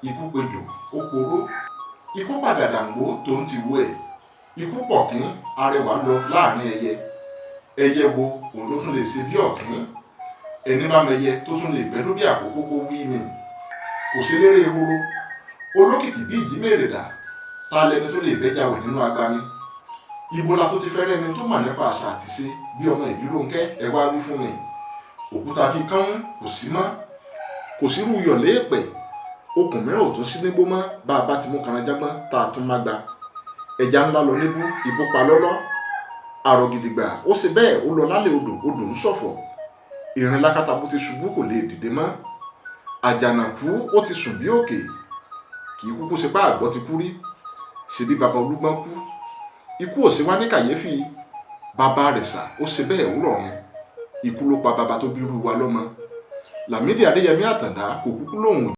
ikú pejò ó poró, ikú pàgàdàǹgbò tó ń ti wú ẹ̀, ikú pọ̀kín arẹwà lọ láàrin ẹyẹ. Ẹyẹ wo òun ló tún lè ṣe bí ọ̀kín? Ẹni bá mẹyẹ tó tún lè gbẹ́dọ́ bí àkókò kó wí ni. Kò sí lérè ehoro olókìtì bí ìjímèrè dà, ta lẹni tó lè bẹ́jà wẹ̀ nínú agbami? Ibo la tó ti fẹ́ rẹ́ni tó mà nípa àṣà àti ṣe bí ọmọ Ìbírónkẹ́ ẹ wá wí fún mi. Òkúta bíi kán kò sí mọ́, kò sí irú iyọ̀ léèpẹ̀, okùn mìíràn ò tún sí nígbó mọ́ bá a bá ti mú kànáńjágbọ́n tá a tún má gba. Ẹja ńlá lọ níbú ìbú pa lọ́lọ́, àrọ̀ gidigba ó ṣe bẹ́ẹ̀ ó lọ lálẹ́ odò, odò ń ṣọ̀fọ̀. Ìrìn lákàtàbú ti ṣubú kò lè dìde mọ́, àjànàkú ó ti sùn bí òkè. Kì í kúkú ṣe bá àgbọ̀ ti kú rí, ṣe bí baba Olúgbọ́n kú. Ikú ò ṣe wá ní kàyéfì, bàbá rẹ̀ sà ó ṣe bẹ́ẹ̀ ó rọ̀run. Ikú ló pa baba tó bí irú wa lọ́mọ. Lamidi Adeyemi Atanda kò kúkú lóhùn